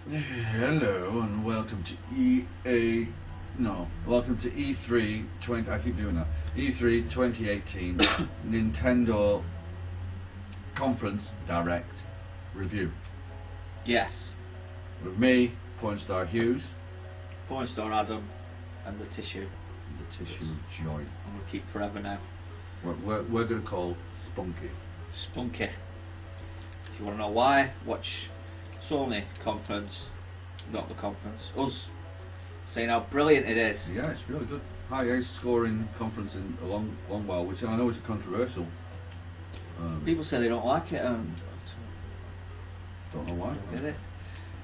Hello and welcome to welcome to E3 20. I keep doing that. E3 2018 Nintendo Conference Direct review Yes, with me, Pornstar Hughes, Pornstar Adam, and the tissue. the tissue of joy. I'm gonna keep forever now. We're going to call Spunky. Spunky. If you want to know why, watch Sony conference, not the conference. Us saying how brilliant it is. Yeah, it's really good. Highest scoring conference in a long while, which I know is controversial. People say they don't like it. Don't know why. Get it?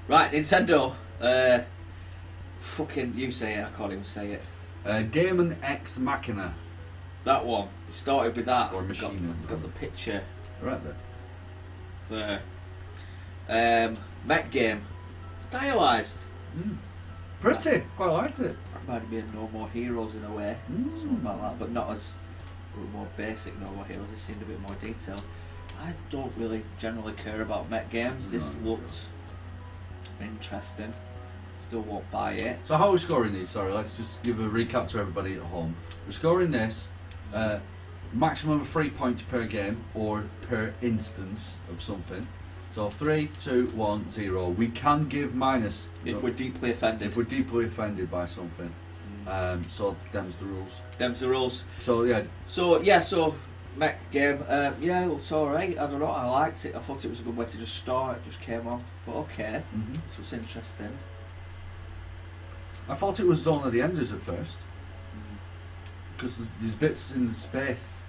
Right, Nintendo. Fucking you say it. I can't even say it. Daemon X Machina. That one. It started with that. Or Machina. Got the picture Right there. there. Mech game. Stylized. Pretty. Quite liked it. Reminded me of No More Heroes in a way. Something about that, but not as more basic No More Heroes. It seemed a bit more detailed. I don't really generally care about mech games. This looked interesting. Still won't buy it. So how are we scoring these? Sorry, let's just give a recap to everybody at home. We're scoring this maximum of 3 points per game or per instance of something. So 3, 2, 1, 0. We can give minus If we're deeply offended. if we're deeply offended by something. So them's the rules. Them's the rules. So yeah, So mech game. Yeah, it looks alright. I don't know. I liked it. I thought it was a good way to just start. It just came on. But okay. So it's interesting. I thought it was Zone of the Enders at first because there's bits in space,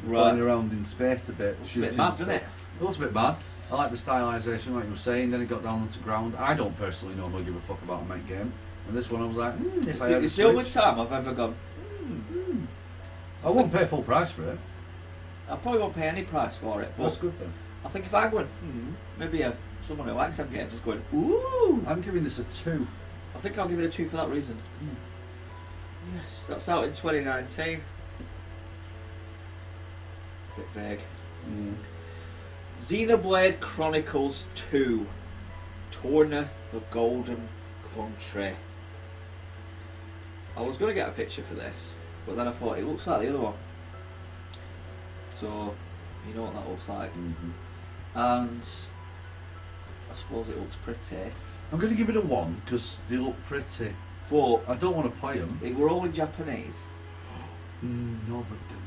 flying around in space a bit. It's a bit mad, isn't it? It looks a bit bad. I like the stylisation, like you were saying. Then it got down onto ground. I don't personally normally give a fuck about a mech game, and this one I was like, if I had a It's the only Switch, time I've ever gone. I wouldn't pay full price for it. I probably won't pay any price for it. But That's good then. I think if I went, maybe someone who likes them games is going, ooh. I'm giving this a 2. I think I'll give it a 2 for that reason. Yes, that's out in 2019. Bit vague. Xenoblade Chronicles 2. Torna the Golden Country. I was going to get a picture for this, but then I thought it looks like the other one. So, you know what that looks like. And I suppose it looks pretty. I'm going to give it a 1 because they look pretty. But I don't want to play them. they were all in Japanese. No, but they're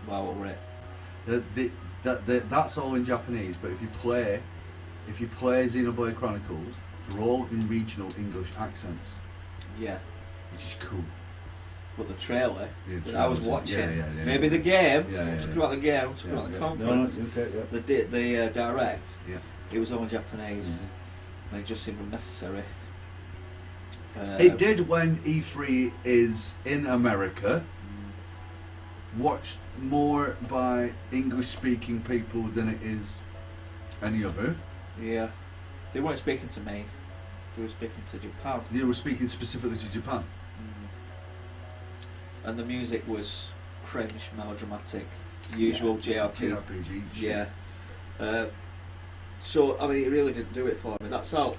Well, what were it? not. That's all in Japanese. But if you play Xenoblade Chronicles, they're all in regional English accents, Yeah. which is cool. But the trailer Yeah, that I was trailer, watching, yeah. maybe the game, Yeah, talking yeah. about the game, talking about the conference, the direct, Yeah. it was all in Japanese, and it just seemed unnecessary. It did when E3 is in America, watched more by English-speaking people than it is any other. Yeah. They weren't speaking to me, they were speaking to Japan. They were speaking specifically to Japan. And the music was cringe, melodramatic, usual JRPG. JRPG. Yeah. So, I mean, it really didn't do it for me. That's out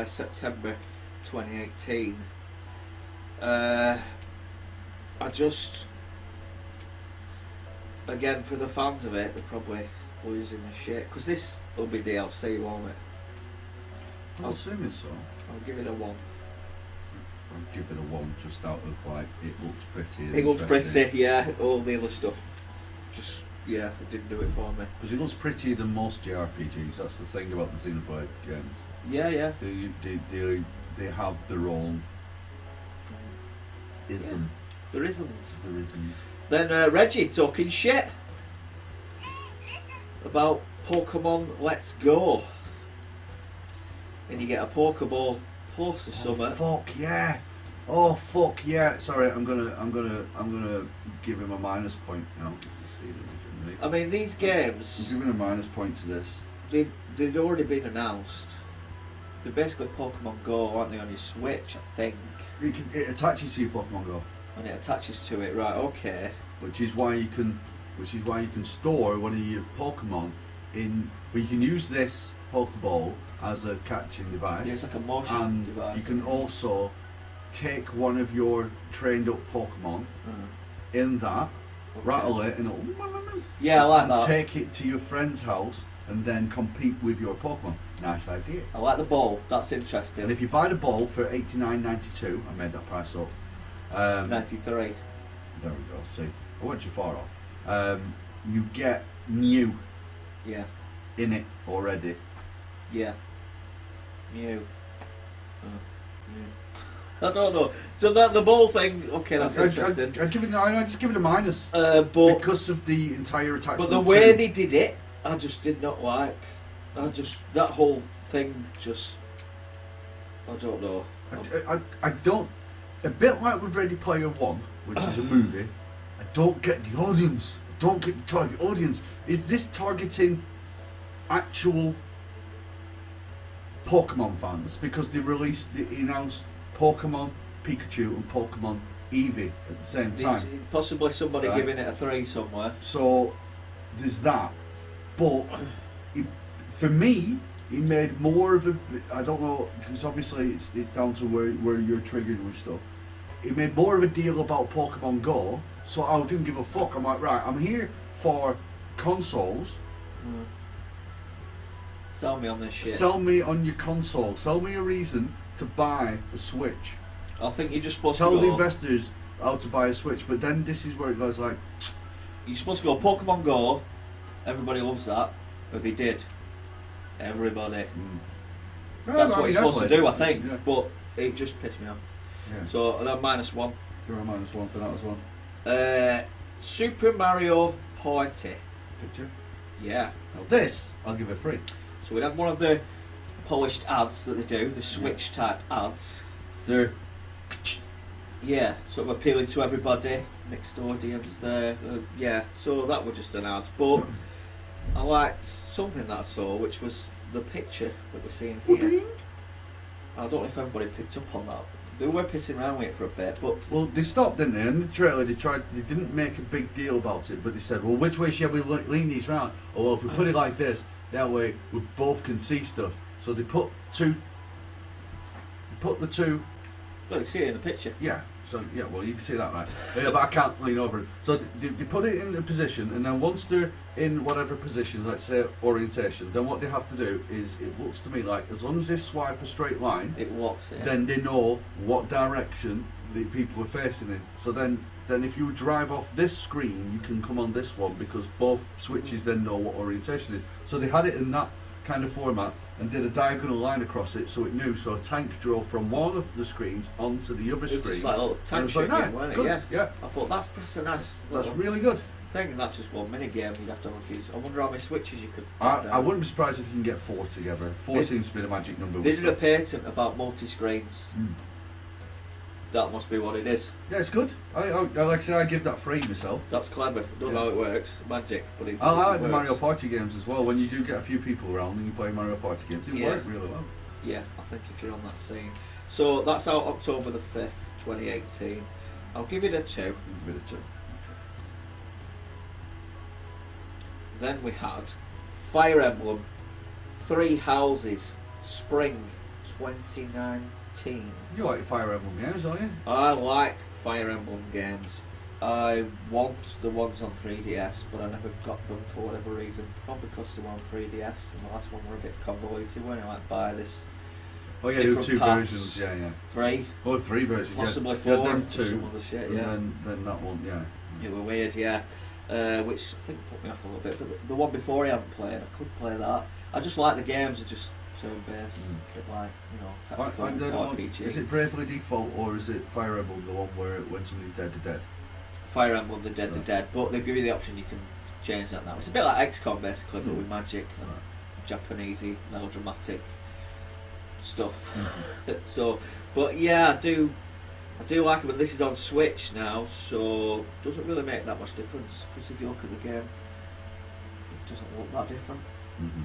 September 2018. I just, again, for the fans of it, they're probably losing their shit. Because this will be DLC, won't it? I'm assuming so. I'll give it a 1. I'll give it a 1 just out of like, it looks pretty. and It looks interesting. pretty, yeah. All the other stuff, just, yeah, it didn't do it for me. Because it looks prettier than most JRPGs. That's the thing about the Xenoblade games. Yeah, yeah. They have their own ism. There isn't. Their isms. Then Reggie talking shit about Pokemon Let's Go. And you get a Pokeball plus or something. Fuck yeah! Oh fuck yeah! Sorry, I'm gonna give him a minus point now. I mean, these I'm games, giving a minus point to this. they'd already been announced. They're basically Pokemon Go, aren't they, on your Switch, I think. It attaches to your Pokemon Go, And it attaches to it, right, okay. which is why you can which is why you can store one of your Pokemon in. But you can use this Pokeball as a catching device, Yeah, it's like a motion and device. you can also take one of your trained up Pokemon in that, Okay. rattle it, and Yeah, I like and that. take it to your friend's house and then compete with your Pokemon. Nice idea. I like the ball. That's interesting. And if you buy the ball for $89.92, I made that price up. 93. There we go. See, I went too far off. You get Mew Yeah. in it already. Yeah. Mew. I don't know. So that the ball thing. Okay, that's interesting. I just give it a minus But because of the entire attachment. but the way to- they did it, I just did not like. That whole thing just. I don't know. I don't. A bit like with Ready Player One, which is a movie. I don't get the audience. I don't get the target audience. Is this targeting actual Pokemon fans? Because they announced Pokemon Pikachu and Pokemon Eevee at the same time. There's possibly somebody Right. giving it a 3 somewhere. So there's that. But for me, he made more of a. I don't know, because obviously it's down to where you're triggered with stuff. He made more of a deal about Pokemon Go, so I didn't give a fuck. I'm like, right, I'm here for consoles. Sell me on this shit. Sell me on your console. Sell me a reason to buy a Switch. I think you're just supposed Tell to the go. investors how to buy a Switch. But then this is where it goes like, You're supposed to go Pokemon Go. Everybody loves that, but they did. Everybody. That's what you're supposed to do, I think. Yeah. But it just pissed me off. Yeah. So then -1. Give her a -1 for that as well. Super Mario Party. Picture. Yeah. Now this, I'll give it 3. So we had one of the polished ads that they do, the Switch type ads. They're Yeah, sort of appealing to everybody, mixed audience there. Yeah, so that was just an ad. But I liked something that I saw, which was the picture that we're seeing here. I don't know if everybody picked up on that. They were pissing around with it for a bit, but Well, they stopped, didn't they? In the trailer, they didn't make a big deal about it, but they said, well, which way shall we lean these round? Or, well, if we put it like this, that way we both can see stuff. So they put the two, look, you see it in the picture. yeah, so, yeah, well, you can see that, right? Yeah, but I can't lean over it. So they put it in the position, and then once they're in whatever position, let's say orientation, then what they have to do is, it looks to me like, as long as they swipe a straight line, It locks it. then they know what direction the people are facing in. So then if you drive off this screen, you can come on this one because both switches then know what orientation is. So they had it in that kind of format and did a diagonal line across it so it knew. So a tank drove from one of the screens onto the other It was screen. just like a little And it tank was like, shit "Ah, game, wasn't it? good, Yeah. yeah, I thought that's a nice that's little really good. thing, and that's just one mini game. You'd have to have a few. I wonder how many switches you could. I wouldn't be surprised if you can get 4 together. 4 They- seems to be the magic number. They with did a stuff. patent about multi-screens. Mm. That must be what it is. Yeah, it's good. I like I say, I give that 3 myself. That's clever. Don't know how it works. Magic, but it. I like it the works. Mario Party games as well. When you do get a few people around and you play Mario Party games, they Yeah. work really well. Yeah, I think if you're on that scene. So that's out October the 5th, 2018. I'll give it a 2. Give it a 2. Then we had Fire Emblem, Three Houses, Spring 2019. You like Fire Emblem games, don't you? I like Fire Emblem games. I want the ones on 3DS, but I never got them for whatever reason. Probably because they were on 3DS, and the last one were a bit convoluted. When I like buy this Oh yeah, there were Different 2 paths. versions. Yeah, yeah. 3, Oh, 3 versions. possibly yeah. 4, Yeah, them or 2. some other shit. And Yeah, then that one. Yeah. it were weird. Yeah, which I think put me off a little bit. But the one before I hadn't played, I could play that. I just like the games. Are just turn-based, a bit like tactical And then one- RPG. is it Bravely Default or is it Fire Emblem, the one where when somebody's dead, they're dead? Fire Emblem, the Dead, Right. but they give you the option you can change that now. It's a bit like XCOM basically, but Mm. with magic and Right. Japanesey, melodramatic stuff. Mm-hmm. So, but yeah, I do like it. But this is on Switch now, so it doesn't really make that much difference. Because if you look at the game, it doesn't look that different.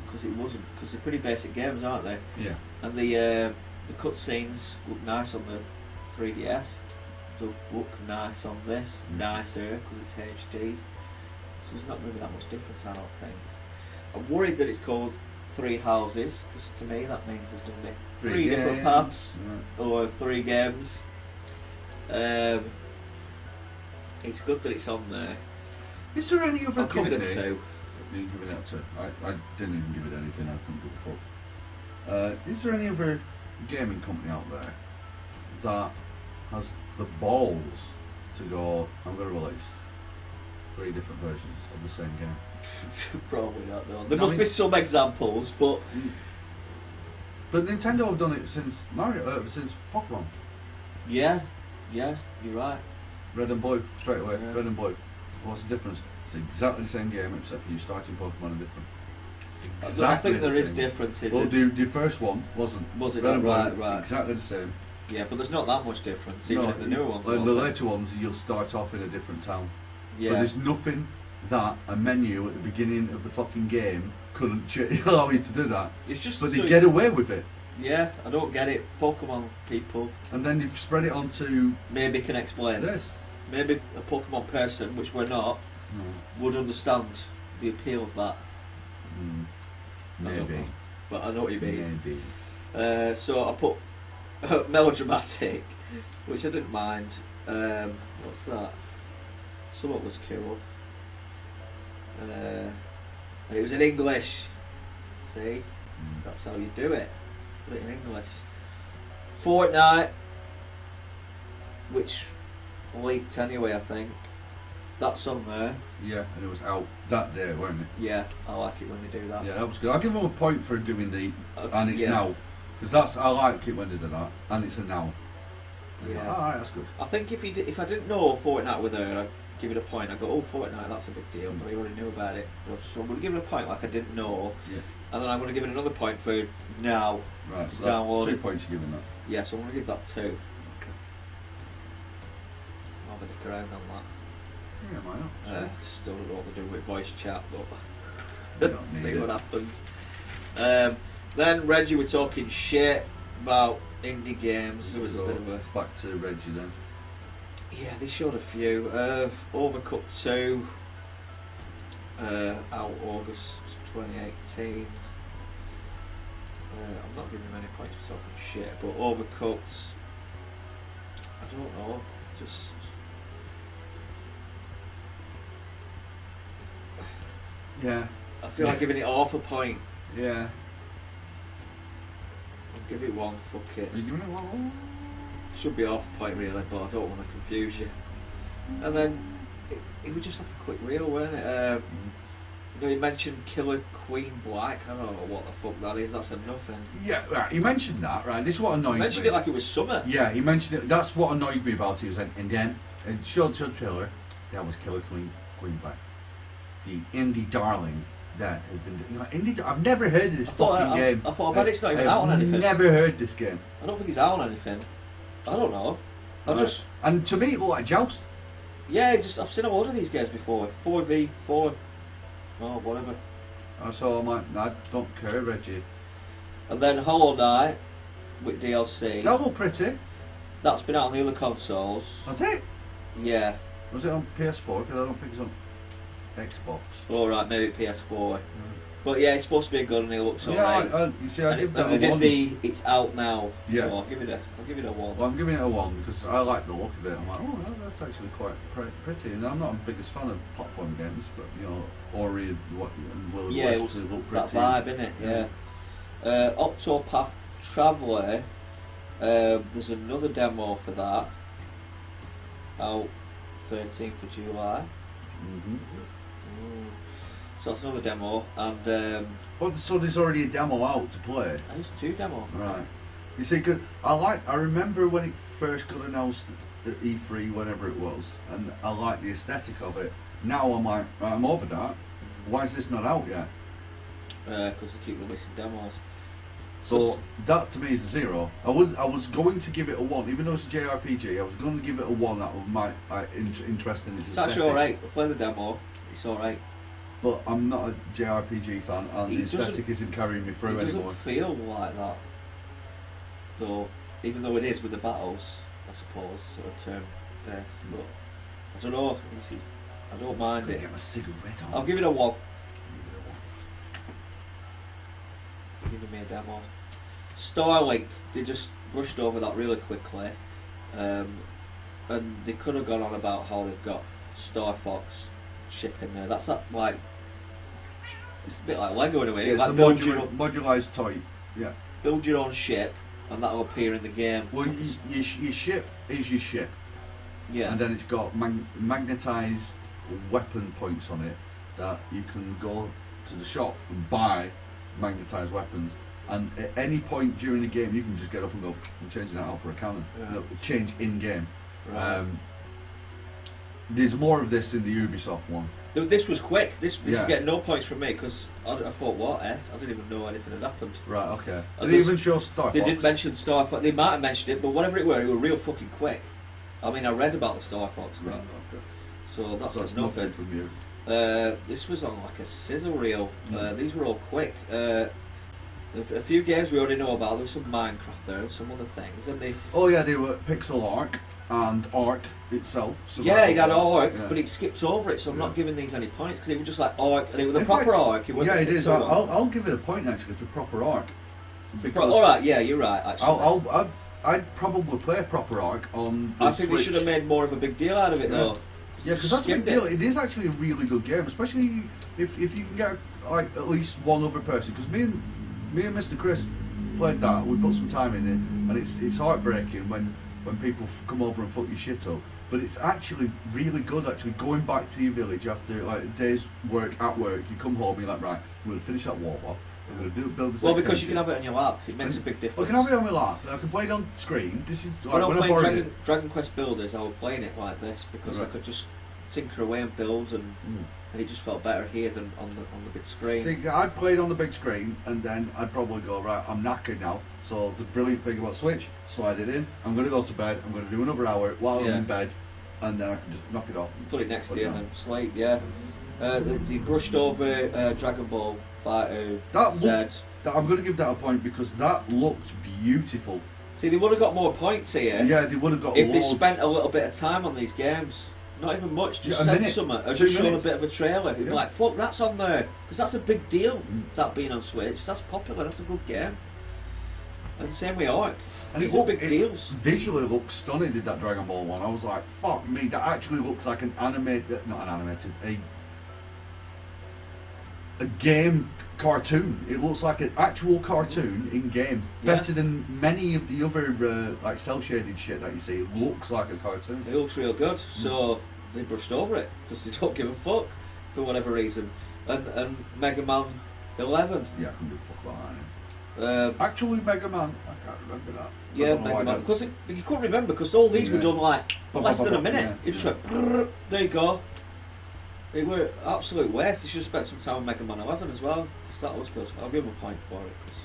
Because it wasn't. Because they're pretty basic games, aren't they? Yeah. And the cutscenes look nice on the 3DS. They'll look nice on this, nicer because it's HD. there's not really that much difference, I don't think. I'm worried that it's called Three Houses, because to me that means there's going to be three different games. paths, Right. or 3 games. It's good that it's on there. Is there any other I'll give company? it a 2. You give it a 2. I didn't even give it anything. I couldn't give a fuck. Is there any other gaming company out there that has the balls to go, I'm going to release 3 different versions of the same game? Probably not, though. There I must mean- be some examples, but But Nintendo have done it since since Pokemon. yeah, you're right. Red and Blue, straight away. Yeah. Red and Blue. What's the difference? It's exactly the same game except for you starting Pokemon and different. I think the there is same. differences. Well, the first one wasn't. Was it Red not? and Blue, Right, right. exactly the same. Yeah, but there's not that much difference. Even in the newer ones. Like I the don't think. later ones, you'll start off in a different town. But Yeah. there's nothing that a menu at the beginning of the fucking game couldn't allow you to do that. It's just. But so they get away with it. Yeah, I don't get it. Pokemon people And then you've spread it onto maybe can explain. this. Maybe a Pokemon person, which we're not, would understand the appeal of that. I don't Maybe. know. But I know what you mean. Maybe. So I put melodramatic, which I didn't mind. What's that? Somewhat was cool. And it was in English. See? That's how you do it. Put it in English. Fortnite, which leaked anyway, I think. That's on there. Yeah, and it was out that day, wasn't it? Yeah, I like it when they do that. Yeah, that was good. I'll give them a point for doing the and it's yeah. now. Because I like it when they do that, and it's a now. Yeah. Alright, that's good. I think if I didn't know Fortnite were there, I'd give it a point. I'd go, oh, Fortnite, that's a big deal, but I already knew about it. So I'm going to give it a point like I didn't know, Yeah. and then I'm going to give it another point for now. Right, so Download that's 2 it. points you're giving that. Yeah, so I'm going to give that 2. Okay. I'll have a dick around on Yeah, why that. not? Still don't know what to do with voice chat, You but don't need see it. what happens. Then Reggie were talking shit about indie games. There was a bit of a... Back to Reggie then. Yeah, they showed a few. Overcooked 2, out August 2018. I'm not giving him any points for talking shit, but Overcooked, I don't know, just... Yeah. I feel like giving it half a point. Yeah. I'll give it 1, fuck it. Are you giving it one? Should be half a point really, but I don't want to confuse you. And then, it was just like a quick reel, weren't it? You know, you mentioned Killer Queen Black. I don't know what the fuck that is. That's a nothing. Yeah, right. He mentioned that, right? This is what annoyed You mentioned me. it like it was summer. Yeah, he mentioned it. That's what annoyed me about it. He was like, and then, and short trailer, that was Killer Queen Black. The indie darling that has been. You know, indie. I've never heard of this fucking game. I thought, I bet it's not even out on anything. Never heard this game. I don't think it's out on anything. I don't know. I Right. just, And to me, it looked like Joust. yeah, I've seen a lot of these games before. 4v4, oh whatever. So I'm like, I don't care, Reggie. And then Hollow Knight with DLC. That looked pretty. That's been out on the other consoles. Was it? Yeah. Was it on PS4? Because I don't think it's on Xbox. Alright, maybe PS4. But yeah, it's supposed to be good and it looks Yeah, alright. you see, I And give that we a did 1. the it's out now. Yeah. So I'll give it a 1. Well, I'm giving it a 1 because I like the look of it. I'm like, oh, that's actually quite pretty. And I'm not the biggest fan of platform games, but you know, Ori and Will Yeah, it West was look that pretty. vibe, innit? Yeah. Octopath Traveler. There's another demo for that. Out 13th of July. Mm-hmm. So that's another demo, and But so there's already a demo out to play. there's 2 demos. Right. You see, good. I remember when it first got announced at E3, whenever it was, and I like the aesthetic of it. Now I'm like, right, I'm over that. Why is this not out yet? Because they keep releasing demos. So that to me is a 0. I was going to give it a 1, even though it's a JRPG. I was going to give it a 1 out of my interest in its It's aesthetic. actually alright. Play the demo. It's alright. But I'm not a JRPG fan, and It the doesn't- aesthetic isn't carrying me through It doesn't anymore. feel like that, though. Even though it is with the battles, I suppose, sort of turn based. But I don't know. I don't mind Gonna it. get my cigarette on. I'll give it a 1. Giving me a demo. Starlink, they just rushed over that really quickly, and they could have gone on about how they've got Star Fox ship in there. That's not like, it's a bit like Lego in a way. Yeah, it's like a modularised toy. Yeah. build your own ship, and that'll appear in the game. Well, your ship is your ship, Yeah. and then it's got magnetised weapon points on it that you can go to the shop and buy magnetised weapons. And at any point during the game, you can just get up and go, I'm changing that out for a cannon. Yeah. You know, change in game. Right. There's more of this in the Ubisoft one. This was quick. This Yeah. is getting no points from me because I thought, what? I didn't even know anything had happened. Right, okay. And Did they this- even show Star They Fox? did mention Star Fox. They might have mentioned it, but whatever it were real fucking quick. I mean, I read about the Star Fox thing, Right, okay. so that's So that's nothing. nothing from you. This was on like a sizzle reel. These were all quick. A few games we already know about. There was some Minecraft there and some other things, and they. Oh yeah, they were Pixel Arc and Arc itself. Yeah, he had Survival Ark, yeah. but he skipped over it, so I'm Yeah. not giving these any points because it was just like Ark, and it was a In proper fact, Ark. It wasn't Yeah, a it is. Pixel one. I'll give it a point actually for proper Arc. Because All right, yeah, you're right. Actually, I'd probably play a proper Arc on the I think Switch. they should have made more of a big deal out of it Yeah. though. Yeah, because that's a big Skipped deal. it. It is actually a really good game, especially if you can get like at least one other person. Because me and Mr. Chris played that. We put some time in it, and it's heartbreaking when people come over and fuck your shit up. But it's actually really good. Actually, going back to your village after like a day's work at work, you come home, you're like, right, I'm going to finish that wall off. I'm going to build the. Well, because you can have it on your lap, it makes a big I difference. can have it on my lap. I can play it on screen. This is like When I when I played borrowed it. Dragon Quest Builders, I was playing it like this because I Right. could just tinker away and build, and it just felt better here than on the big screen. See, I'd play it on the big screen, and then I'd probably go, right, I'm knackered now. So the brilliant thing about Switch, slide it in. I'm going to go to bed. I'm going to do another hour while I'm Yeah. in bed, and then I can just knock it off. Put it next Put to it you and down. then sleep. Yeah. They brushed over Dragon Ball Fighter That Z. I'm going to give that a point because that looked beautiful. See, they would have got more points here Yeah, they would have got if they loads. spent a little bit of time on these games. Not even much, just Yeah, a said minute, something, or 2 just show a minutes. bit of a trailer. It'd be Yeah. like, fuck, that's on there. Because that's a big deal, Mm. that being on Switch. That's popular, that's a good game. And the same with Ark. And These are big deals. Visually looks stunning, did that Dragon Ball one. I was like, fuck me, that actually looks like not an animated, a game cartoon. It looks like an actual cartoon in game. Yeah. Better than many of the other like cell shaded shit that you see. It looks like a cartoon. It looks real good, so they brushed over it because they don't give a fuck for whatever reason. And Mega Man 11. Yeah, I couldn't give a fuck about that. Actually, Mega Man, I can't remember that. I Yeah, don't know Mega why Man. that- Because you couldn't remember because all these were Yeah. done like less than a minute. Yeah, You just yeah. went, brrr, there you go. It were absolute waste. They should have spent some time on Mega Man 11 as well. 'Cause that was good. I'll give them a point for it because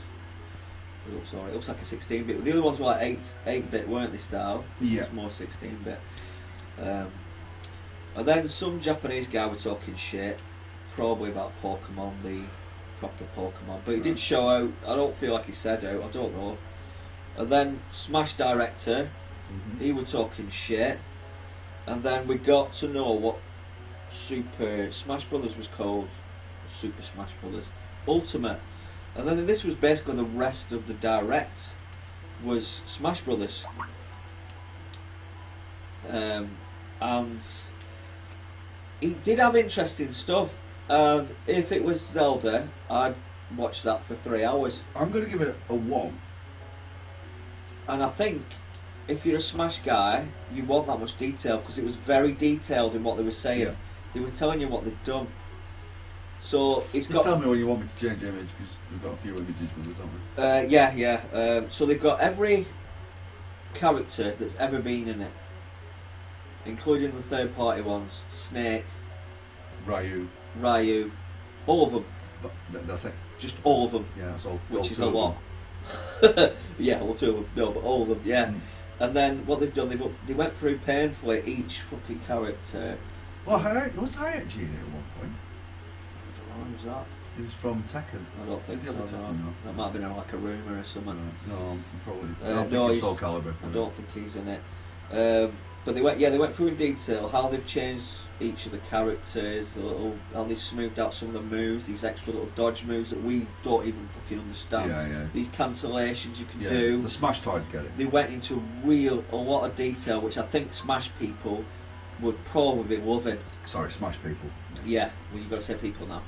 it looks alright. It looks like a 16-bit. The other ones were like 8-bit, weren't they? Style. Yeah. It's more 16-bit. And then some Japanese guy were talking shit, probably about Pokemon, the proper Pokemon, but he didn't show out. I don't feel like he said out. I don't know. And then Smash director, Mhm. he was talking shit, and then we got to know what Super Smash Brothers was called. Super Smash Brothers Ultimate, and then this was basically the rest of the direct was Smash Brothers. And he did have interesting stuff. And if it was Zelda, I'd watch that for 3 hours. I'm going to give it a 1. And I think if you're a Smash guy, you want that much detail because it was very detailed in what they were saying. Yeah. They were telling you what they'd done. So it's Just got. tell me when you want me to change image because we've got a few images with us, haven't we? Yeah. So they've got every character that's ever been in it, including the third-party ones: Snake, Ryu, all of them. But that's it. Just all of them, Yeah, that's all. which all is two a of lot. them. Yeah, well, 2 of them, no, but all of them, yeah. Mm. And then what they've done, they went through painfully each fucking character. Well, was Hayek in it at one point? I don't know, who's that? He was from Tekken. I don't think Did so. he have a No. Tekken? No. That might have been like a rumour or something. No, probably. Uh, I don't no, think it's he's- Soul Calibur. I don't think he's in it. But they went through in detail how they've changed each of the characters, how they've smoothed out some of the moves, these extra little dodge moves that we don't even fucking understand. Yeah. These cancellations you can do. The Smash Tides get it. They went into a lot of detail, which I think Smash people would probably be loving. Sorry, Smash people. Yeah, well, you've got to say people now.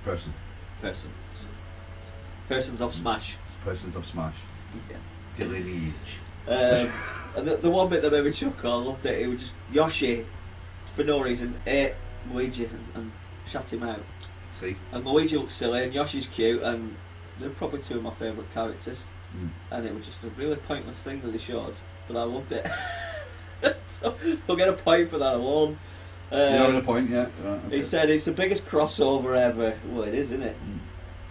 Person. Persons of Smash. Persons of Smash. Yeah. Delineage. And the one bit that made me chuckle, I loved it. It was just Yoshi, for no reason, ate Luigi and shut him out. See? And Luigi looks silly, and Yoshi's cute, and they're probably two of my favourite characters. And it was just a really pointless thing that they showed, but I loved it. So I'll get a point for that alone. You're having a point, yeah. Right, okay. He said it's the biggest crossover ever. Well, it is, isn't it?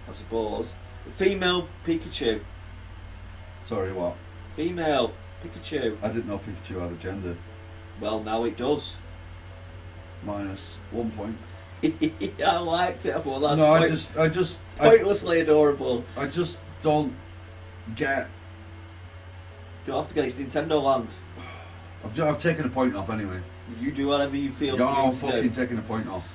I suppose. Female Pikachu. Sorry, what? Female Pikachu. I didn't know Pikachu had a gender. Well, now it does. -1 point. I liked it. I thought that's No, I just pointlessly adorable. I just don't get. You don't have to get it. It's Nintendo Land. I've taken a point off anyway. You do whatever you feel. No, you I'm need to fucking do. taking a point off.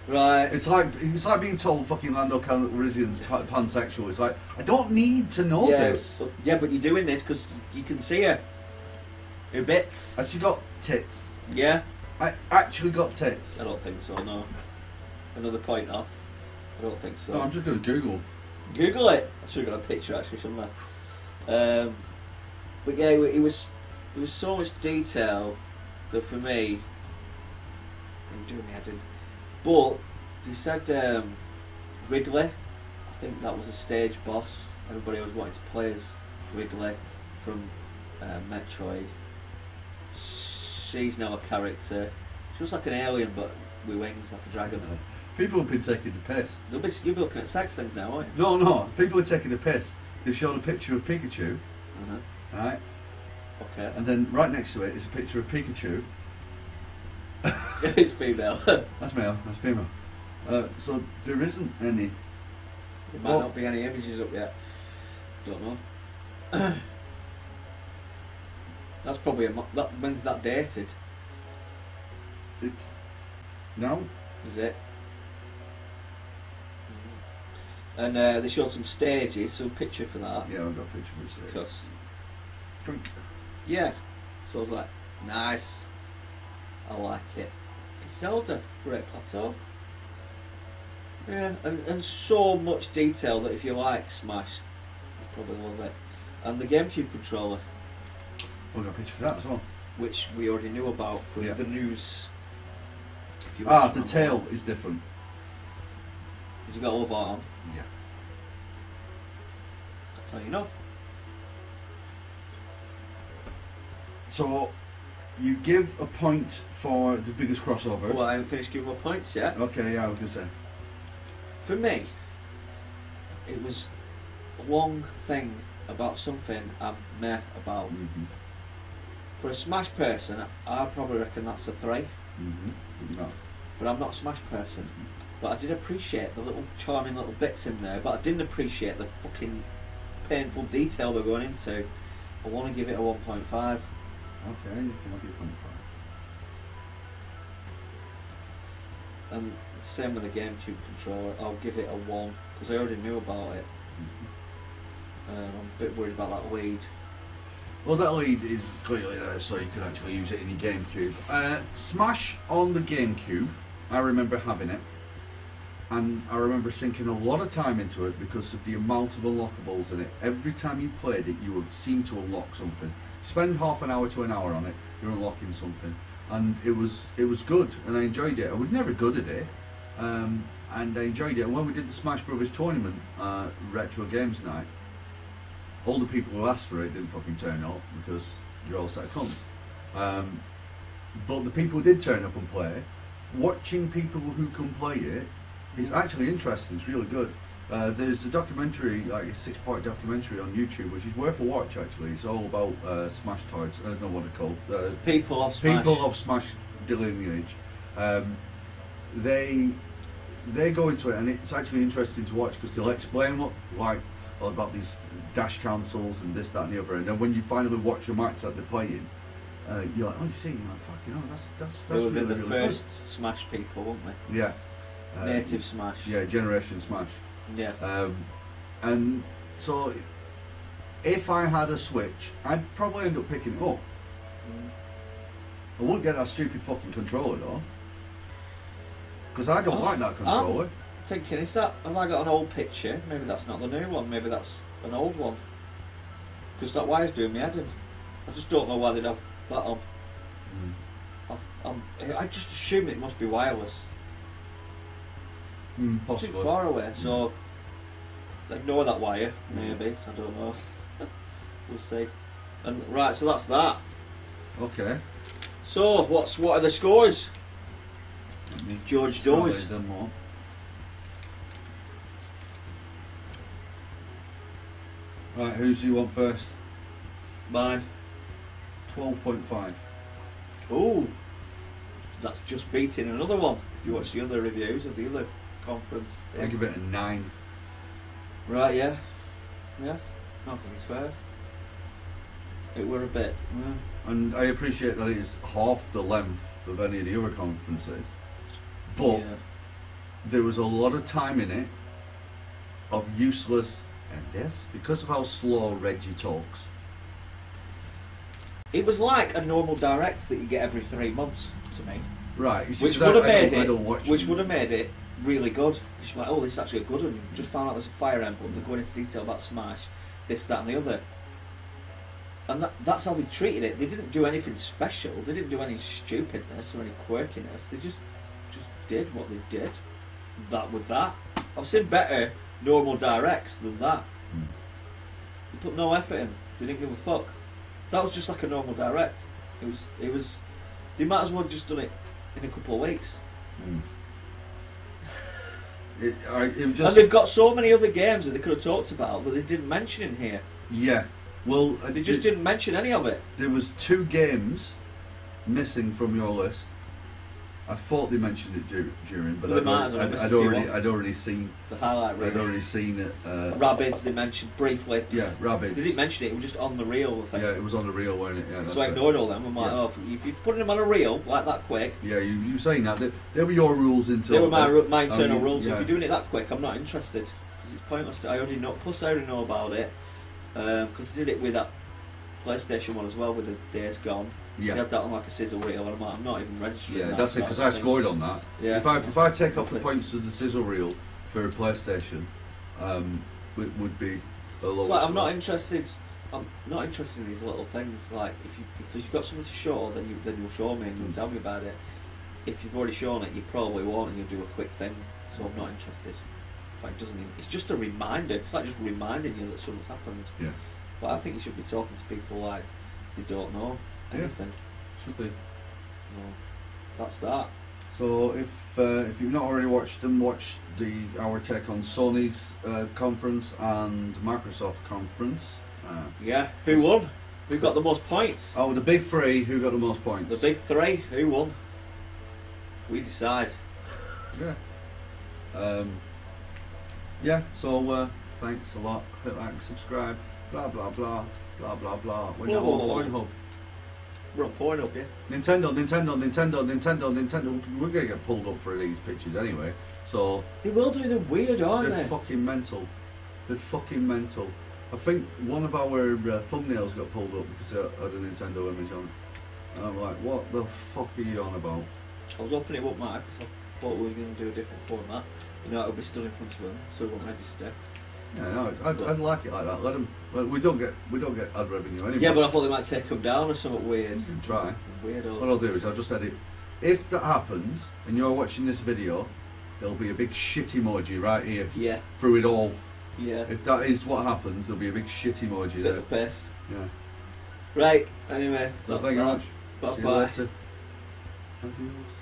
Right. It's like being told fucking Lando Calrissian's pansexual. It's like I don't need to know this. Yeah, but you're doing this because you can see her. Her bits. Has she got tits? Yeah. I actually got tits. I don't think so. No. Another point off. I don't think so. No, I'm just going to Google. Google it. I should have got a picture actually somewhere. But yeah, it was so much detail that for me, I'm doing my head in. But they said Ridley. I think that was a stage boss. Everybody was wanting to play as Ridley from Metroid. She's now a character. She looks like an alien, but with wings, like a dragon. People have been taking the piss. You'll be looking at sex things now, aren't you? No, people are taking the piss. They showed a picture of Pikachu, right? Okay. And then right next to it is a picture of Pikachu. It's female. That's male, that's female. So there isn't any. There might not be any images up yet. Don't know. That's probably when's that dated? It's no. Is it? And they showed some stages, so a picture for that. Yeah, I've got a picture of it. Because Twink. yeah, so I was like, nice. I like it. It's Zelda, Great Plateau. Yeah, and so much detail that if you like Smash, you probably love it. And the GameCube controller, I've got a picture for that as well. which we already knew about from Yeah. the news. If you Ah, watched the one. tail is different. Did you got all that on? Yeah. That's how you know. So you give a point for the biggest crossover. Well, I haven't finished giving my points yet. Okay, yeah, I was gonna say. For me, it was one thing about something I'm meh about. For a Smash person, I probably reckon that's a 3. No. But I'm not a Smash person. But I did appreciate the little charming little bits in there, but I didn't appreciate the fucking painful detail we're going into. I want to give it a 1.5. Okay, you can have your 0.5. And same with the GameCube controller, I'll give it a 1, because I already knew about it. I'm a bit worried about that lead. Well, that lead is clearly there, so you can actually use it in your GameCube. Smash on the GameCube, I remember having it, and I remember sinking a lot of time into it because of the amount of unlockables in it. Every time you played it, you would seem to unlock something. Spend half an hour to an hour on it, you're unlocking something, and it was good, and I enjoyed it. I was never good at it, and I enjoyed it. And when we did the Smash Brothers tournament, Retro Games Night, all the people who asked for it didn't fucking turn up because you're all set of cunts. But the people who did turn up and play, watching people who can play it is actually interesting. It's really good. There's a documentary, like a 6-part documentary on YouTube, which is worth a watch actually. It's all about Smash Toys. I don't know what they're called. People of Smash. People of Smash Lineage. They go into it, and it's actually interesting to watch because they'll explain what about these dash cancels and this, that, and the other. And then when you finally watch the match that they're playing, you're like, oh, you see, you're like, fucking hell, that's They would have really, been the really first Smash people, wouldn't they? good. Yeah. Native Smash. Yeah, Generation Smash. Yeah. And so, if I had a Switch, I'd probably end up picking it up. I wouldn't get that stupid fucking controller though, because I don't like that controller. I'm thinking, have I got an old picture? Maybe that's not the new one, maybe that's an old one. Because that wire's doing me head in. I just don't know why they'd have that on. I just assume it must be wireless. Too Possibly. far away, so ignore that wire, maybe, I don't know. We'll see. And right, so that's that. Okay. So, what are the scores? Let me George tally Doors. them all. Right, who's you want first? Mine. 12.5. Ooh, that's just beating another one. If you watch the other reviews of the other conference. I give it a 9. Right, yeah. Yeah, I think it's fair. It were a bit. And I appreciate that it is half the length of any of the other conferences. But yeah. there was a lot of time in it of useless, and this, because of how slow Reggie talks. It was like a normal direct that you get every 3 months to me. Right, you see, Which 'cause would have I made don't- I it. don't watch Which them. would have made it really good. Just like, oh, this is actually a good one. You just found out there's a Fire Emblem. They're going into detail about Smash, this, that, and the other. And that's how they treated it. They didn't do anything special. They didn't do any stupidness or any quirkiness. They just did what they did. That with that, I've seen better normal directs than that. They put no effort in. They didn't give a fuck. That was just like a normal direct. It was. They might as well have just done it in a couple of weeks. It was And just, they've got so many other games that they could have talked about that they didn't mention in here. yeah. Well, They just didn't mention any of it. There was 2 games missing from your list. I thought they mentioned it during, but Well, they might have done. I missed a few off. I'd already seen The highlight reel. I'd already seen it. Rabbids they mentioned briefly. Yeah, Rabbids. They didn't mention it. It was just on the reel. I think. Yeah, it was on the reel, wasn't it? Yeah, that's So I it. ignored all them. I'm like, Yeah. oh, if you're putting them on a reel like that quick, Yeah, you saying that they were your rules until they were my this. my internal you- rules. yeah. If you're doing it that quick, I'm not interested. 'Cause it's pointless. I already know. Plus, I already know about it because they did it with that PlayStation one as well with the Days Gone. Yeah. They had that on like a sizzle reel, and I'm not even registering. Yeah, that that's it. Because I thing. scored on that. Yeah. If I take off the Lovely. points of the sizzle reel for a PlayStation, it would be a lower. It's like I'm score. not interested. I'm not interested in these little things. Like if you've got something to show, then you'll show me and you'll tell me about it. If you've already shown it, you probably won't, and you'll do a quick thing. So I'm not interested. But it doesn't. It's just a reminder. It's like just reminding you that something's happened. Yeah. But I think you should be talking to people like they don't know Yeah. anything. Should be. No, that's that. So if you've not already watched them, watch our take on Sony's conference and Microsoft conference. Yeah. Who won? Who got the most points? Oh, the big 3. Who got the most points? The big 3. Who won? We decide. Yeah. Yeah. So thanks a lot. Click like, subscribe. Blah blah blah blah blah blah. We're now on Pornhub. We're on Pornhub, yeah. Nintendo. We're gonna get pulled up for these pictures anyway. So They will do. They're weird, aren't they're they? fucking mental. They're fucking mental. I think one of our thumbnails got pulled up because it had a Nintendo image on it. And I'm like, what the fuck are you on about? I was opening it up, Mark, because I thought we were going to do a different format. You know, it'll be stood in front of them, so we won't register. Yeah, no, I'd like it like that. Let them. We don't get ad revenue anyway. Yeah, but I thought they might take them down or something weird. You can try. Weirdos. What I'll do is I'll just edit. If that happens and you're watching this video, there'll be a big shit emoji right here Yeah, through it all. yeah. If that is what happens, there'll be a big shit emoji Is there. it the piss? Yeah. Right, anyway. Well, That's thank you that. very much. See you Bye-bye. later. Adios.